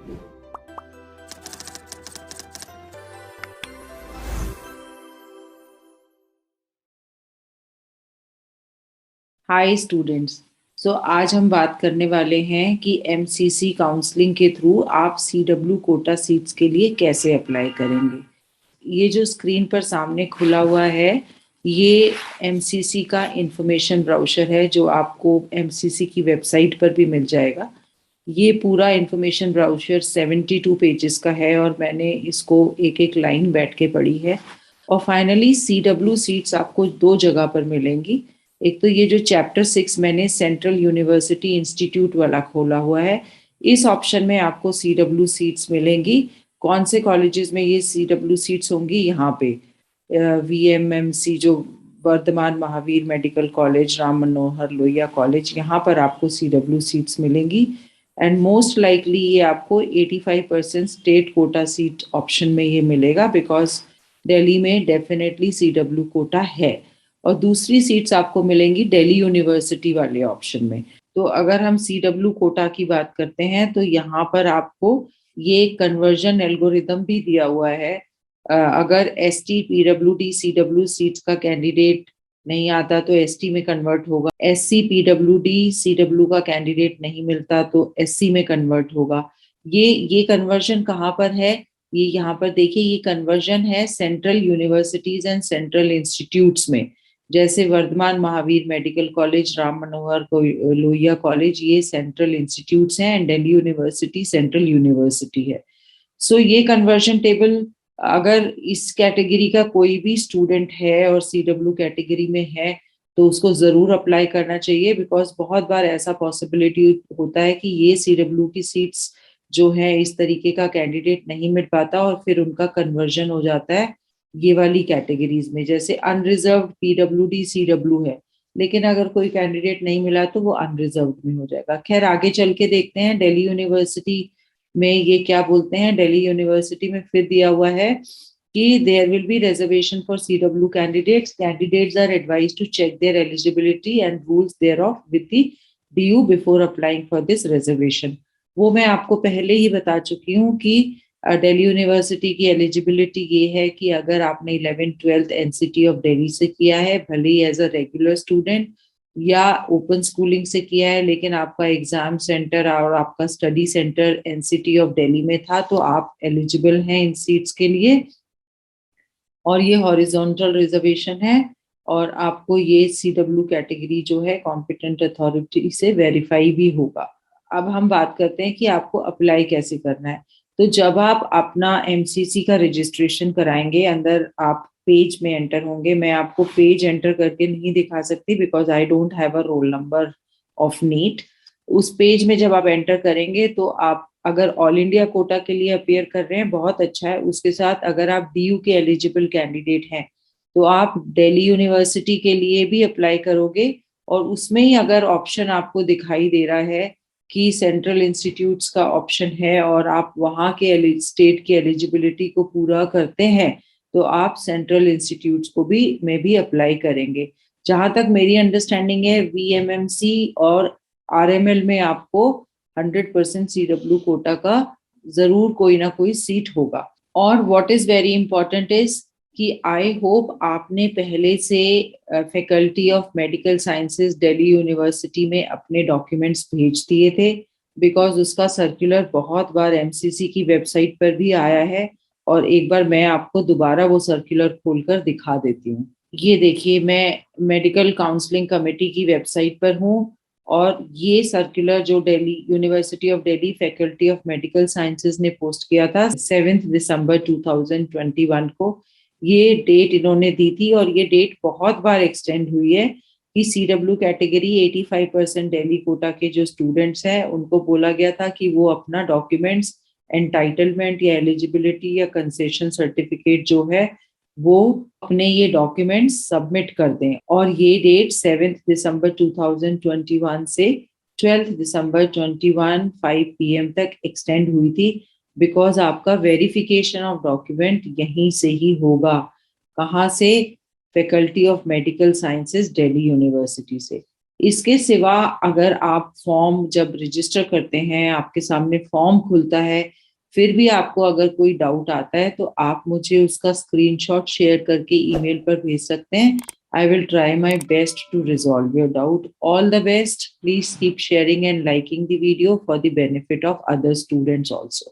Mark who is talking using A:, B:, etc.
A: Hi students. आज हम बात करने वाले हैं कि एमसीसी काउंसलिंग के थ्रू आप सीडब्ल्यू कोटा सीट्स के लिए कैसे अप्लाई करेंगे। ये जो स्क्रीन पर सामने खुला हुआ है, ये एमसीसी का इंफॉर्मेशन ब्राउचर है जो आपको एमसीसी की वेबसाइट पर भी मिल जाएगा। ये पूरा इंफॉर्मेशन ब्राउचर 72 पेजेस का है और मैंने इसको एक एक लाइन बैठ के पढ़ी है। और फाइनली सीडब्ल्यू सीट्स आपको दो जगह पर मिलेंगी। एक तो ये जो चैप्टर 6 मैंने सेंट्रल यूनिवर्सिटी इंस्टीट्यूट वाला खोला हुआ है, इस ऑप्शन में आपको सीडब्ल्यू सीट्स मिलेंगी। कौन से कॉलेजेस में ये सीडब्ल्यू सीट्स होंगी? यहाँ पे वीएमएमसी जो Varthaman Mahavir medical college, Ram Manohar Lohia college, यहाँ पर आपको सीडब्ल्यू सीट्स मिलेंगी। एंड मोस्ट लाइकली ये आपको 85% स्टेट कोटा सीट ऑप्शन में ये मिलेगा, बिकॉज दिल्ली में डेफिनेटली सीडब्ल्यू कोटा है। और दूसरी सीट्स आपको मिलेंगी दिल्ली यूनिवर्सिटी वाले ऑप्शन में। तो अगर हम सीडब्ल्यू कोटा की बात करते हैं तो यहाँ पर आपको ये कन्वर्जन एल्गोरिदम भी दिया हुआ है। अगर S T PW D CW seats का कैंडिडेट नहीं आता तो एसटी में कन्वर्ट होगा, एससी पीडब्ल्यू डी सीडब्ल्यू का कैंडिडेट नहीं मिलता तो एससी में कन्वर्ट होगा। ये कन्वर्जन कहाँ पर है? ये यहाँ पर देखिए, ये कन्वर्जन है central universities and central institutes में। जैसे Varthaman Mahavir medical college, Ram Manohar Lohia college, ये सेंट्रल इंस्टीट्यूट्स हैं and Delhi university central university है। ये कन्वर्जन टेबल, अगर इस कैटेगरी का कोई भी स्टूडेंट है और सीडब्ल्यू कैटेगरी में है तो उसको जरूर अप्लाई करना चाहिए, बिकॉज बहुत बार ऐसा पॉसिबिलिटी होता है कि ये सीडब्ल्यू की सीट्स जो है इस तरीके का कैंडिडेट नहीं मिल पाता और फिर उनका कन्वर्जन हो जाता है ये वाली कैटेगरीज में। जैसे अनरिजर्व पीडब्ल्यू डी सीडब्ल्यू है, लेकिन अगर कोई कैंडिडेट नहीं मिला तो वो अनरिजर्व में हो जाएगा। खैर, आगे चल के देखते हैं दिल्ली यूनिवर्सिटी में ये क्या बोलते हैं। दिल्ली यूनिवर्सिटी में फिर दिया हुआ है कि there will be reservation for CW candidates are advised to check their eligibility and rules thereof with the DU before applying for this reservation. वो मैं आपको पहले ही बता चुकी हूँ कि दिल्ली यूनिवर्सिटी की एलिजिबिलिटी ये है कि अगर आपने 11th-12th एनसीटी ऑफ दिल्ली से किया है, भले ही एज अ रेगुलर स्टूडेंट या ओपन स्कूलिंग से किया है, लेकिन आपका एग्जाम सेंटर और आपका study centre NCT of Delhi में था, तो आप एलिजिबल हैं इन सीट्स के लिए। और ये हॉरिजॉन्टल रिजर्वेशन है और आपको ये सीडब्ल्यू कैटेगरी जो है कॉम्पिटेंट अथॉरिटी से वेरीफाई भी होगा। अब हम बात करते हैं कि आपको अप्लाई कैसे करना है। तो जब आप अपना एमसीसी का रजिस्ट्रेशन कराएंगे, अंदर आप पेज में एंटर होंगे। मैं आपको पेज एंटर करके नहीं दिखा सकती because I don't have a roll number of NEET. उस पेज में जब आप एंटर करेंगे तो आप अगर ऑल इंडिया कोटा के लिए अपेयर कर रहे हैं, बहुत अच्छा है। उसके साथ अगर आप डीयू के एलिजिबल कैंडिडेट हैं तो आप दिल्ली यूनिवर्सिटी के लिए भी अप्लाई करोगे। और उसमें ही अगर ऑप्शन आपको दिखाई दे रहा है कि सेंट्रल इंस्टीट्यूट्स का ऑप्शन है और आप वहाँ के स्टेट की एलिजिबिलिटी को पूरा करते हैं तो आप सेंट्रल इंस्टीट्यूट्स को भी में भी अप्लाई करेंगे। जहां तक मेरी अंडरस्टैंडिंग है, वीएमएमसी और आरएमएल में आपको 100% सीडब्ल्यू कोटा का जरूर कोई ना कोई सीट होगा। और what is very important is कि आई होप आपने पहले से faculty of medical sciences Delhi university में अपने डॉक्यूमेंट्स भेज दिए थे, बिकॉज उसका सर्कुलर बहुत बार एमसीसी की वेबसाइट पर भी आया है। और एक बार मैं आपको दोबारा वो सर्कुलर खोलकर दिखा देती हूँ। ये देखिए, मैं मेडिकल काउंसलिंग कमेटी की वेबसाइट पर हूँ और ये सर्कुलर जो Delhi university of Delhi faculty of medical sciences ने पोस्ट किया था 7 दिसंबर 2021 को, ये डेट इन्होंने दी थी। और ये डेट बहुत बार एक्सटेंड हुई है कि सीडब्ल्यू कैटेगरी 85% दिल्ली कोटा के जो स्टूडेंट्स हैं उनको बोला गया था कि वो अपना डॉक्यूमेंट्स, एंटाइटलमेंट या एलिजिबिलिटी या कंसेशन सर्टिफिकेट जो है वो अपने ये डॉक्यूमेंट्स सबमिट कर दें। और ये डेट 7 दिसंबर 2021 से 12 दिसंबर 21 5 PM तक एक्सटेंड हुई थी, बिकॉज आपका वेरिफिकेशन ऑफ डॉक्यूमेंट यहीं से ही होगा। कहाँ से? Faculty of medical sciences Delhi university से। इसके सिवा अगर आप फॉर्म जब रजिस्टर करते हैं, आपके सामने फॉर्म खुलता है, फिर भी आपको अगर कोई डाउट आता है तो आप मुझे उसका स्क्रीनशॉट शेयर करके ईमेल पर भेज सकते हैं. I will try my best to resolve your doubt. All the best. Please keep sharing and liking the video for the benefit of other students also.